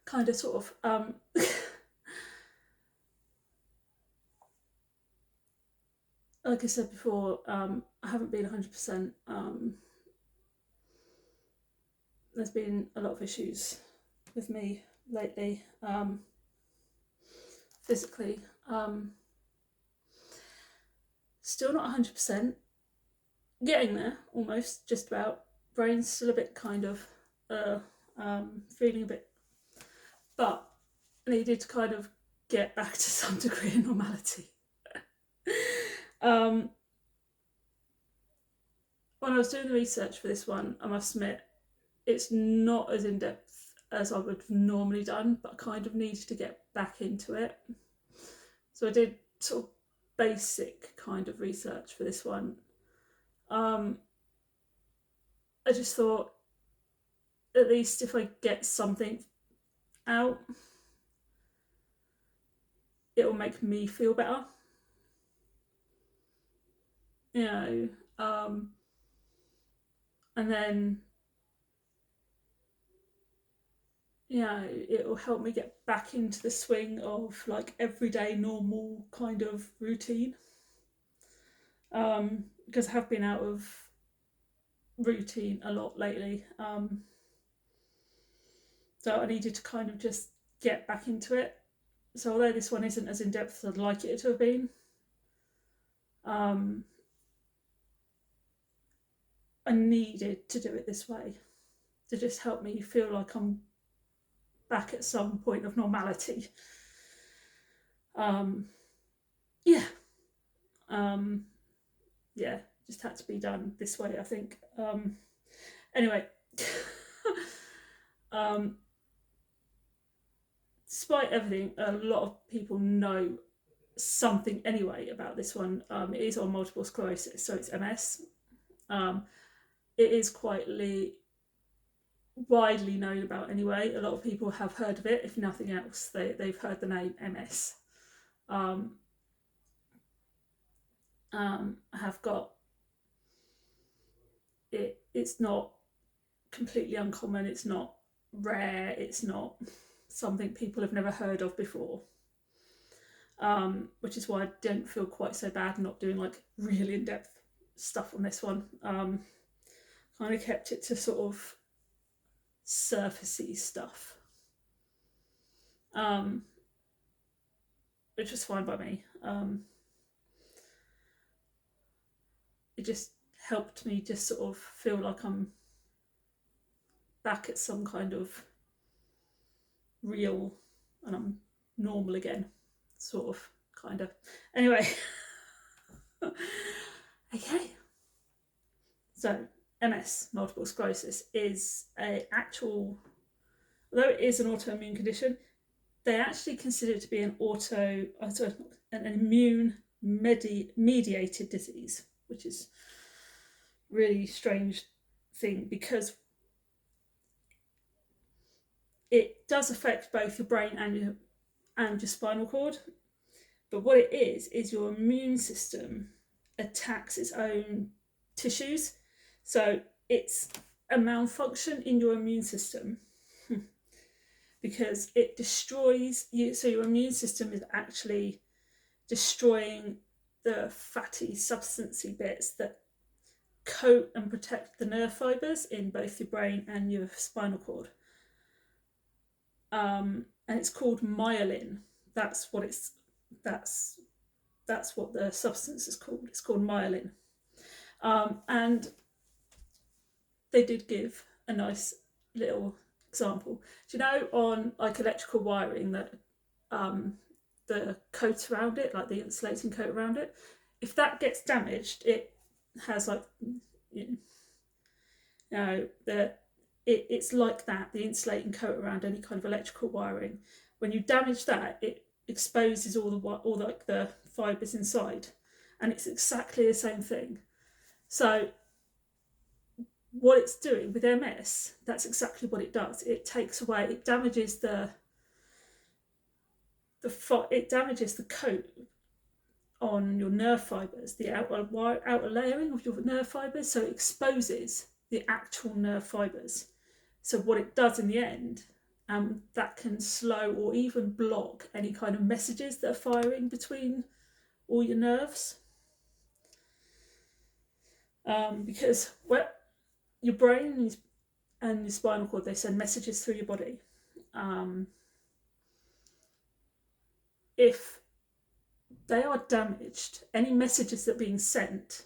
kind of sort of like I said before, I haven't been 100%. There's been a lot of issues with me lately, physically. Still not 100%. Getting there, almost, just about. Brain's still a bit kind of feeling a bit, but I needed to kind of get back to some degree of normality. um, when I was doing the research for this one, I must admit, it's not as in depth as I would have normally done, but I kind of needed to get back into it. So I did sort of basic kind of research for this one. I just thought, at least if I get something out, it will make me feel better. You know, and then it will help me get back into the swing of like everyday normal kind of routine. Because I have been out of routine a lot lately. So I needed to kind of just get back into it. So although this one isn't as in depth as I'd like it to have been, I needed to do it this way to just help me feel like I'm back at some point of normality. Yeah. Yeah, just had to be done this way, I think. Anyway, despite everything, a lot of people know something anyway about this one. It is on multiple sclerosis, so it's MS. It is quite widely known about anyway. A lot of people have heard of it. If nothing else, they've heard the name MS. I have got it. It's not completely uncommon. It's not rare. It's not something people have never heard of before. Which is why I don't feel quite so bad not doing like really in-depth stuff on this one. Kind of kept it to sort of surfacey stuff, which was fine by me. It just helped me just sort of feel like I'm back at some kind of real and I'm normal again, sort of, kind of. Anyway, okay. So MS, multiple sclerosis, is although it is an autoimmune condition, they actually consider it to be an immune mediated disease, which is really strange thing because it does affect both your brain and your spinal cord. But what it is your immune system attacks its own tissues. So it's a malfunction in your immune system because it destroys you. So your immune system is actually destroying the fatty, substancey bits that coat and protect the nerve fibers in both your brain and your spinal cord. And it's called myelin. That's what the substance is called. It's called myelin. And they did give a nice little example. Do you know on like electrical wiring that the coat around it, like the insulating coat around it, if that gets damaged, it has like it's like that, the insulating coat around any kind of electrical wiring. When you damage that, it exposes all the fibers inside, and it's exactly the same thing. So what it's doing with MS, that's exactly what it does. It takes away, it damages it damages the coat on your nerve fibers, the outer layering of your nerve fibers, so it exposes the actual nerve fibers. So what it does in the end, and that can slow or even block any kind of messages that are firing between all your nerves. Because your brain and your spinal cord, they send messages through your body. If they are damaged, any messages that are being sent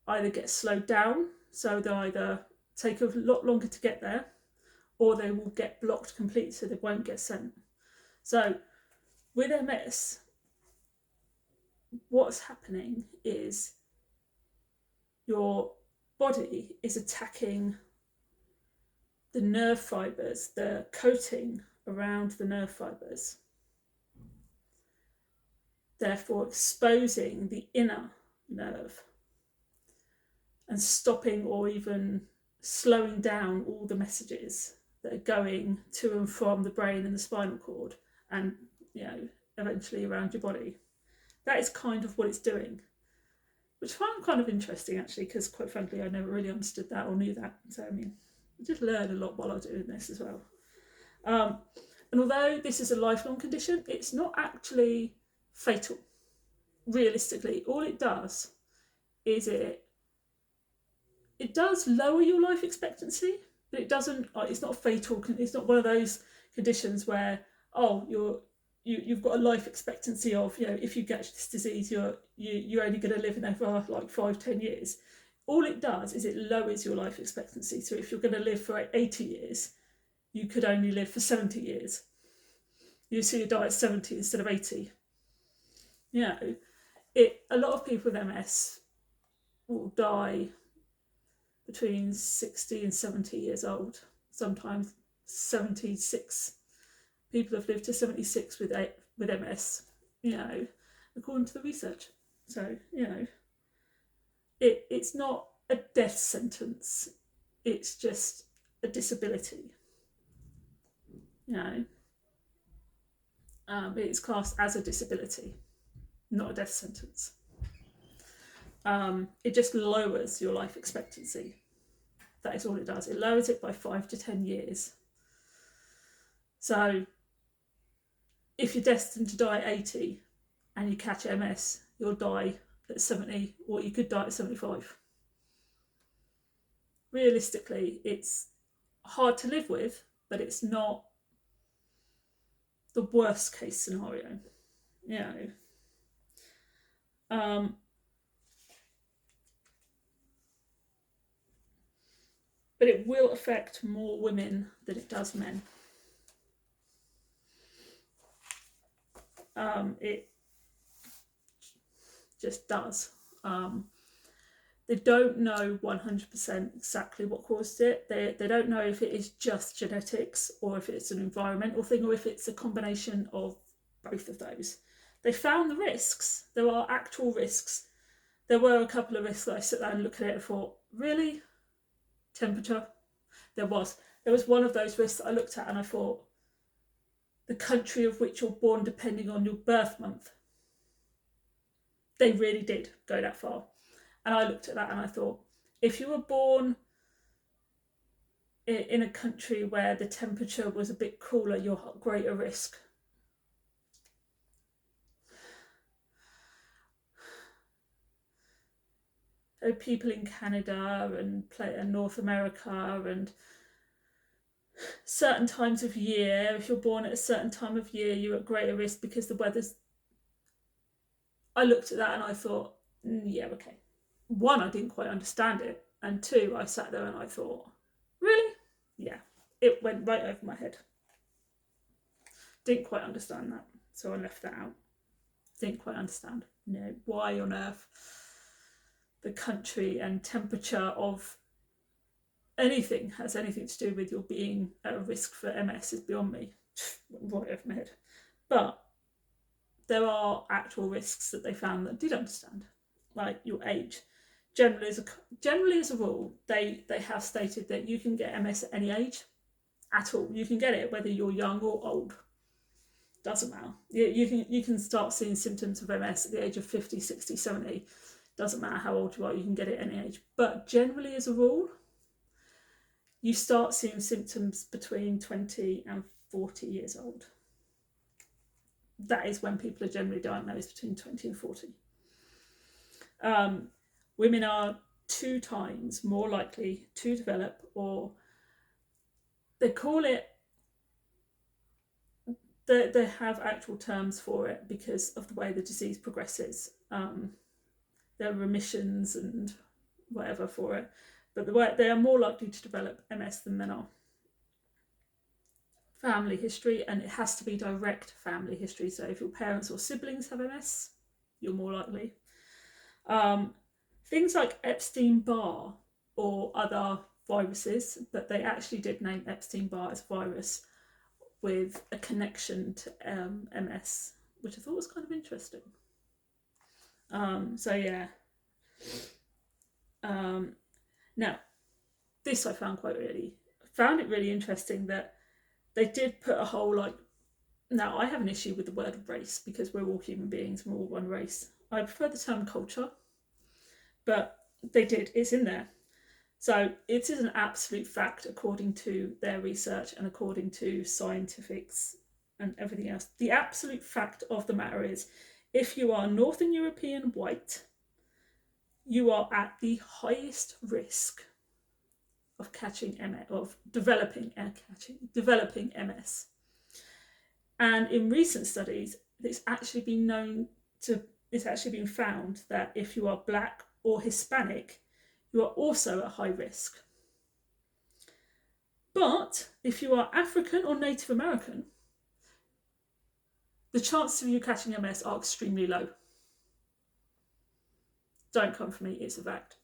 either get slowed down, so they'll either take a lot longer to get there, or they will get blocked completely, so they won't get sent. So with MS, what's happening is your body is attacking the nerve fibres, the coating around the nerve fibres, therefore exposing the inner nerve and stopping or even slowing down all the messages that are going to and from the brain and the spinal cord, and eventually around your body. That is kind of what it's doing, which I find kind of interesting actually, because quite frankly I never really understood that or knew that. So I just learned a lot while I was doing this as well. And although this is a lifelong condition, it's not actually fatal. Realistically, all it does is it does lower your life expectancy, but it doesn't. It's not fatal. It's not one of those conditions where you've got a life expectancy of, if you get this disease, you're only going to live in there for like 5-10 years. All it does is it lowers your life expectancy. So if you're going to live for 80 years, you could only live for 70 years. You see, you die at 70 instead of 80. A lot of people with MS will die between 60 and 70 years old, sometimes 76. People have lived to 76 with MS, according to the research. So, it's not a death sentence, it's just a disability. It's classed as a disability, not a death sentence. It just lowers your life expectancy. That is all it does. It lowers it by 5 to 10 years. So if you're destined to die at 80 and you catch MS, you'll die at 70, or you could die at 75. Realistically, it's hard to live with, but it's not the worst case scenario. But it will affect more women than it does men. It just does. They don't know 100% exactly what caused it. They don't know if it is just genetics, or if it's an environmental thing, or if it's a combination of both of those. They found the risks. There are actual risks. There were a couple of risks that I sat there and looked at it and thought, really? Temperature? There was one of those risks that I looked at and I thought, the country of which you're born depending on your birth month. They really did go that far. And I looked at that and I thought, if you were born in a country where the temperature was a bit cooler, you're at greater risk. People in Canada and North America and certain times of year, if you're born at a certain time of year, you're at greater risk because the weather's... I looked at that and I thought, yeah, okay. One, I didn't quite understand it, and two, I sat there and I thought, really? Yeah, it went right over my head. Didn't quite understand that, so I left that out. Didn't quite understand, why on earth the country and temperature of anything has anything to do with your being at a risk for MS is beyond me. Right over my head. But there are actual risks that they found that I did understand, like your age. Generally as a rule, they have stated that you can get MS at any age at all. You can get it whether you're young or old. Doesn't matter. You can start seeing symptoms of MS at the age of 50, 60, 70. Doesn't matter how old you are, you can get it at any age. But generally as a rule, you start seeing symptoms between 20 and 40 years old. That is when people are generally diagnosed, between 20 and 40. Women are 2 times more likely to develop, or they call it, they have actual terms for it because of the way the disease progresses. There are remissions and whatever for it, but the way they are more likely to develop MS than men are. Family history, and it has to be direct family history. So if your parents or siblings have MS, you're more likely. Things like Epstein-Barr or other viruses, but they actually did name Epstein-Barr as a virus with a connection to MS, which I thought was kind of interesting. So yeah. Now, this I found it really interesting that they did put a whole, like, now I have an issue with the word race because we're all human beings, we're all one race. I prefer the term culture, but it's in there. So it is an absolute fact according to their research and according to scientifics and everything else. The absolute fact of the matter is, if you are Northern European white, you are at the highest risk of developing MS. And in recent studies, it's actually been found that if you are Black or Hispanic, you are also at high risk. But if you are African or Native American, the chances of you catching MS are extremely low. Don't come for me, it's a fact.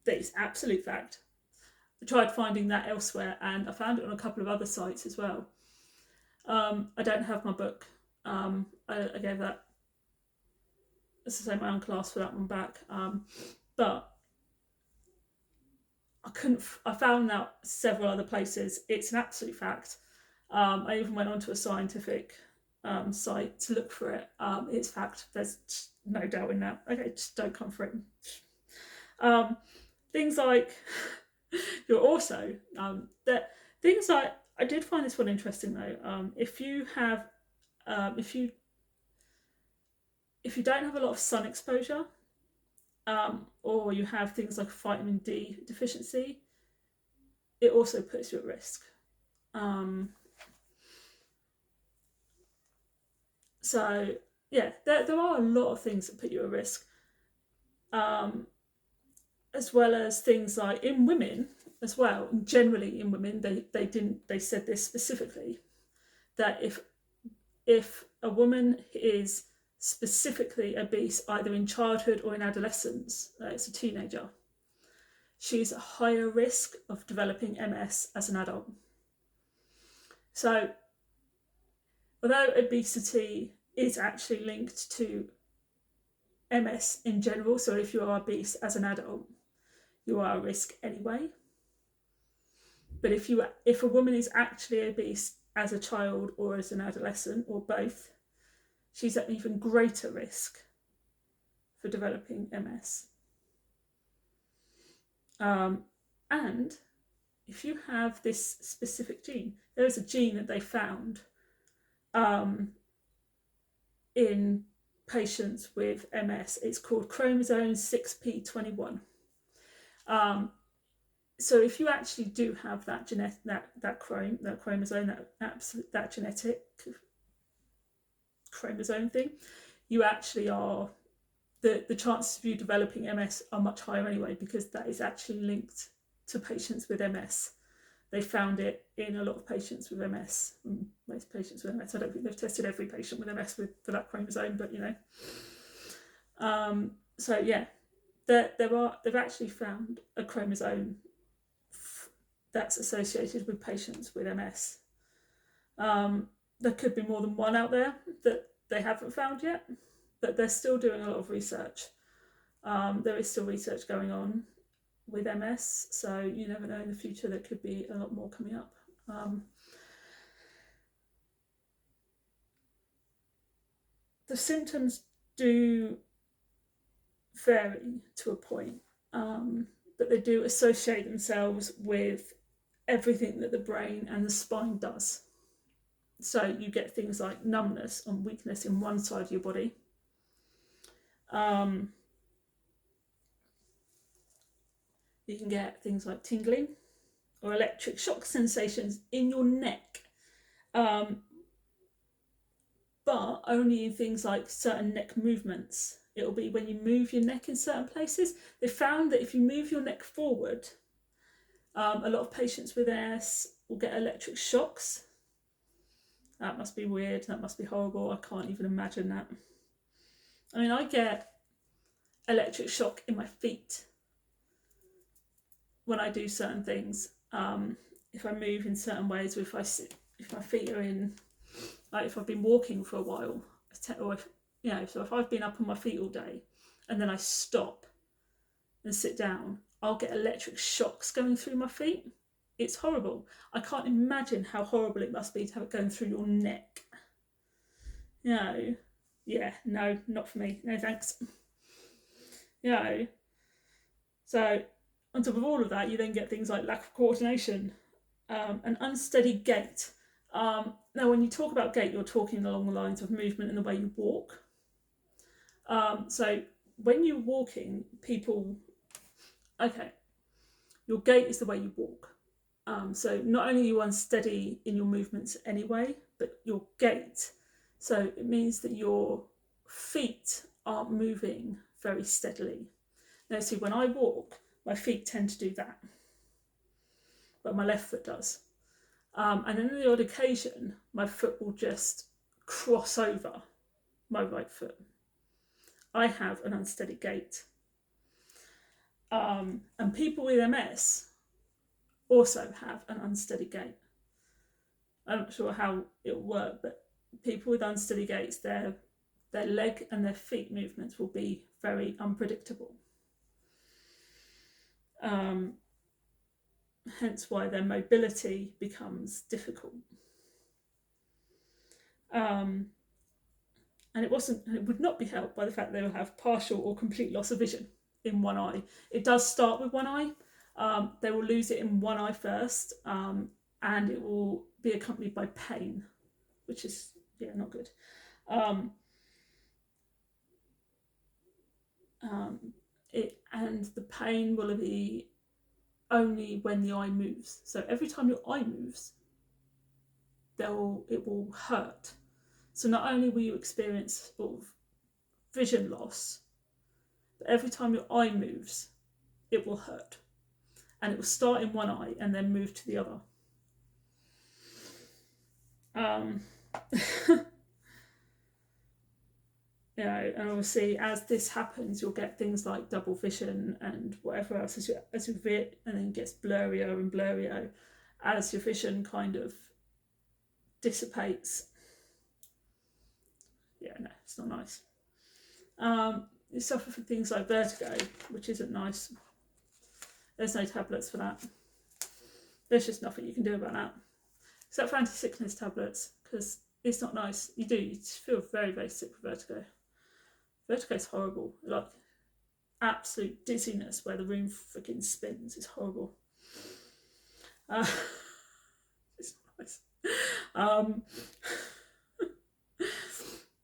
That is absolute fact. I tried finding that elsewhere and I found it on a couple of other sites as well. I don't have my book. I gave that, as I say, my uncle asked for that one back. But I found out several other places. It's an absolute fact. I even went onto a scientific site to look for it. It's fact. There's no doubt in that. Okay, just don't come for it. Things like you're also things like, I did find this one interesting though. If you don't have a lot of sun exposure, or you have things like vitamin D deficiency, it also puts you at risk. So yeah, there are a lot of things that put you at risk, as well as things like in women as well. Generally in women, they said this specifically, that if a woman is specifically obese either in childhood or in adolescence, it's a teenager, she's at higher risk of developing MS as an adult. So although obesity is actually linked to MS in general, so if you are obese as an adult, you are at risk anyway. But if a woman is actually obese as a child or as an adolescent or both, she's at even greater risk for developing MS. And if you have this specific gene, there is a gene that they found in patients with MS. It's called chromosome 6p21. So if you actually do have that chromosome, that genetic chromosome thing, you actually are, the chances of you developing MS are much higher anyway, because that is actually linked to patients with MS. They found it in a lot of patients with MS, most patients with MS. I don't think they've tested every patient with MS for that chromosome, but you know. So yeah, they've actually found a chromosome that's associated with patients with MS. There could be more than one out there that they haven't found yet, but they're still doing a lot of research. There is still research going on with MS, so you never know, in the future there could be a lot more coming up. The symptoms do vary to a point, but they do associate themselves with everything that the brain and the spine does. So you get things like numbness and weakness in one side of your body. You can get things like tingling or electric shock sensations in your neck, but only in things like certain neck movements. It'll be when you move your neck in certain places. They found that if you move your neck forward, a lot of patients with MS will get electric shocks. That must be weird. That must be horrible. I can't even imagine that. I mean, I get electric shock in my feet when I do certain things. If I move in certain ways, or if I sit, if my feet are in, like if I've been walking for a while, or if, so if I've been up on my feet all day and then I stop and sit down, I'll get electric shocks going through my feet. It's horrible. I can't imagine how horrible it must be to have it going through your neck. No, not for me. No thanks. So on top of all of that, you then get things like lack of coordination, an unsteady gait. Now, when you talk about gait, you're talking along the lines of movement and the way you walk. So when you're walking, your gait is the way you walk. So not only are you unsteady in your movements anyway, but your gait. So it means that your feet aren't moving very steadily. Now, see, when I walk, my feet tend to do that, but my left foot does. And then on the odd occasion, my foot will just cross over my right foot. I have an unsteady gait. And people with MS also have an unsteady gait. I'm not sure how it'll work, but people with unsteady gaits, their leg and their feet movements will be very unpredictable. Hence why their mobility becomes difficult. And it would not be helped by the fact they will have partial or complete loss of vision in one eye. It does start with one eye. They will lose it in one eye first, and it will be accompanied by pain, which is not good. And the pain will be only when the eye moves. So every time your eye moves, it will hurt. So not only will you experience sort of vision loss, but every time your eye moves, it will hurt. And it will start in one eye and then move to the other. And obviously as this happens, you'll get things like double vision and whatever else as you and then it gets blurrier and blurrier as your vision kind of dissipates. It's not nice. You suffer from things like vertigo, which isn't nice. There's no tablets for that. There's just nothing you can do about that, except for anti-sickness tablets, because it's not nice. You just feel very, very sick with vertigo. Vertigo is horrible. Like absolute dizziness where the room freaking spins. It's horrible. It's not nice.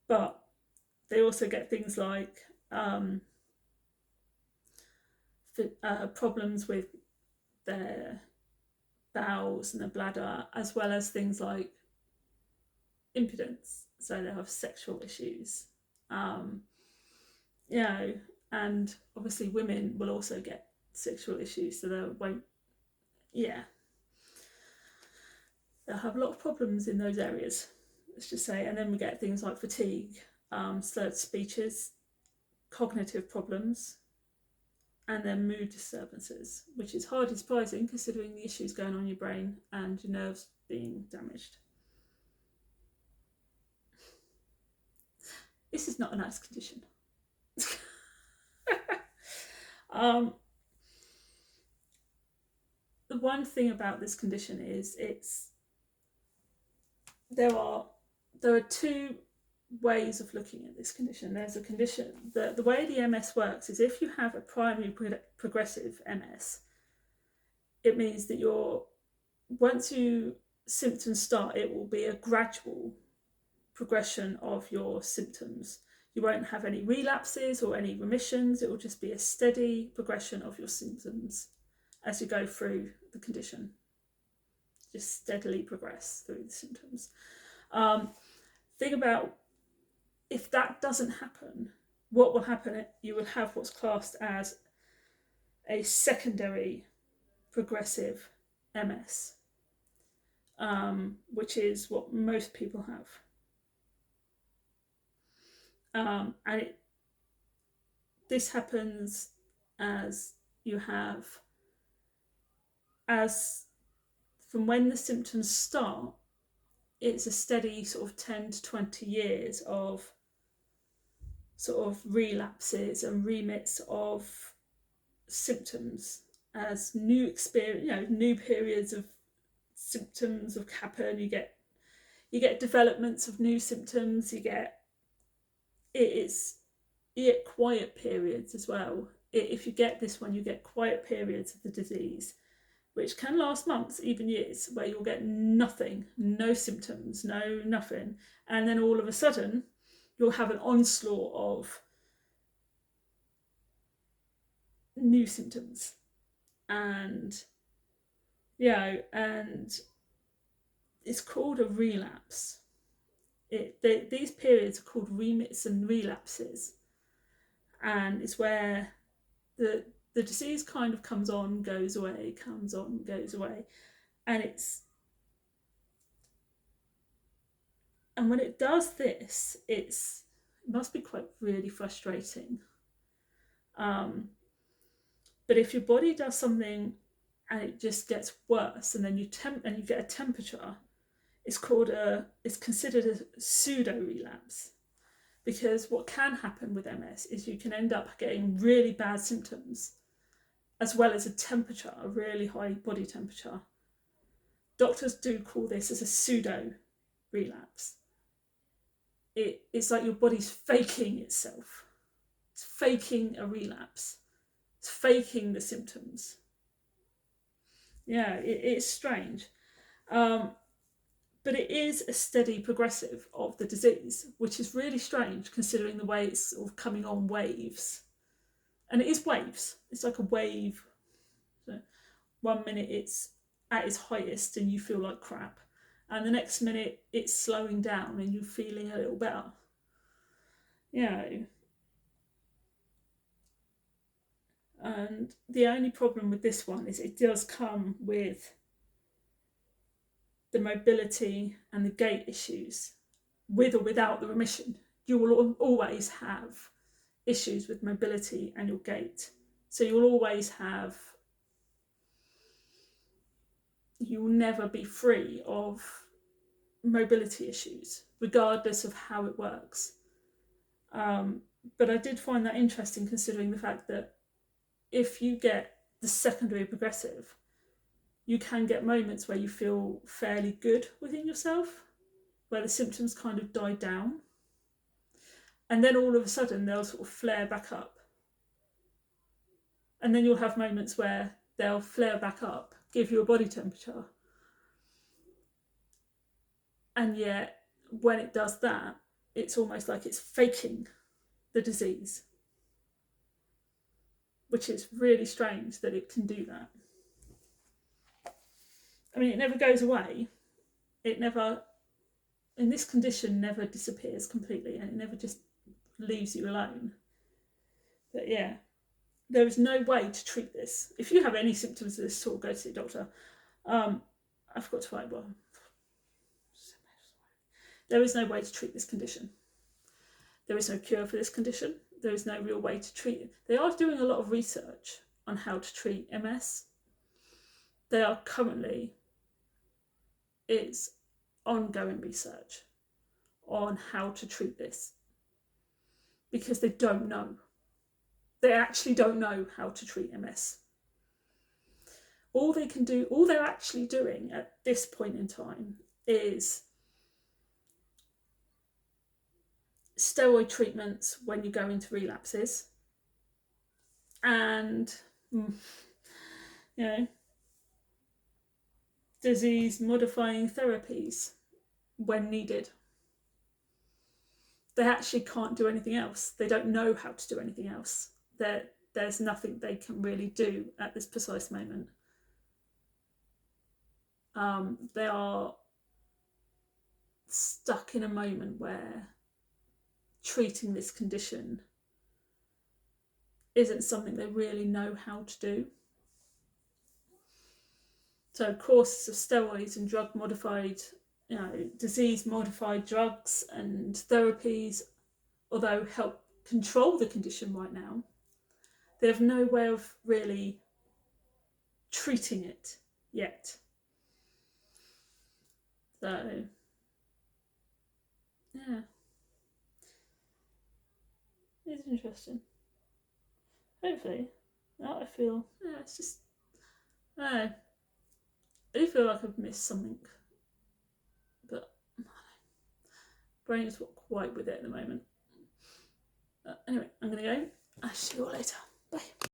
But they also get things like problems with their bowels and their bladder, as well as things like impotence. So they have sexual issues. And obviously women will also get sexual issues, so they'll have a lot of problems in those areas, let's just say. And then we get things like fatigue, slurred speeches, cognitive problems, and then mood disturbances, which is hardly surprising considering the issues going on in your brain and your nerves being damaged. This is not a nice condition. The one thing about this condition is there are two ways of looking at this condition. There's a condition, the way the MS works is if you have a primary progressive MS, it means that once you symptoms start, it will be a gradual progression of your symptoms. You won't have any relapses or any remissions. It will just be a steady progression of your symptoms as you go through the condition. Just steadily progress through the symptoms. Think about if that doesn't happen, what will happen? You will have what's classed as a secondary progressive MS, which is what most people have. And this happens as you have, as from when the symptoms start, it's a steady sort of 10 to 20 years of sort of relapses and remits of symptoms as new experience, new periods of symptoms of happen. You get developments of new symptoms. You get quiet periods as well. If you get this one, you get quiet periods of the disease, which can last months, even years, where you'll get nothing, no symptoms, no nothing, and then all of a sudden you'll have an onslaught of new symptoms. And and it's called a relapse. These periods are called remits and relapses, and it's where the disease kind of comes on, goes away, comes on, goes away, and when it does this, it must be quite really frustrating. But if your body does something and it just gets worse, and then you get a temperature, it's considered a pseudo relapse. Because what can happen with MS is you can end up getting really bad symptoms, as well as a temperature, a really high body temperature. Doctors do call this as a pseudo relapse. It's like your body's faking itself. It's faking a relapse. It's faking the symptoms. It's strange. But it is a steady progressive of the disease, which is really strange considering the way it's sort of coming on waves. And it is waves. It's like a wave. So 1 minute it's at its highest and you feel like crap. And the next minute it's slowing down and you're feeling a little better. And the only problem with this one is it does come with the mobility and the gait issues, with or without the remission. You will always have issues with mobility and your gait. So you will never be free of mobility issues, regardless of how it works. But I did find that interesting, considering the fact that if you get the secondary progressive, you can get moments where you feel fairly good within yourself, where the symptoms kind of die down. And then all of a sudden they'll sort of flare back up. And then you'll have moments where they'll flare back up, give you a body temperature. And yet, when it does that, it's almost like it's faking the disease, which is really strange that it can do that. I mean, it never goes away. It never, in this condition, never disappears completely, and it never just leaves you alone. But there is no way to treat this. If you have any symptoms of this sort, go to the doctor. I forgot to write one. There is no way to treat this condition. There is no cure for this condition. There is no real way to treat it. They are doing a lot of research on how to treat MS. They are currently, it's ongoing research on how to treat this, because they don't know. They actually don't know how to treat MS. All they're actually doing at this point in time is steroid treatments when you go into relapses, and disease modifying therapies when needed. They actually can't do anything else. They don't know how to do anything else. There's nothing they can really do at this precise moment. They are stuck in a moment where treating this condition isn't something they really know how to do. So courses of steroids and drug modified, disease modified drugs and therapies, although help control the condition right now, they have no way of really treating it yet. So, yeah, it's interesting. Hopefully, now I feel, it's just, I do feel like I've missed something, but brain is not quite with it at the moment. Anyway, I'm going to go. I'll see you all later.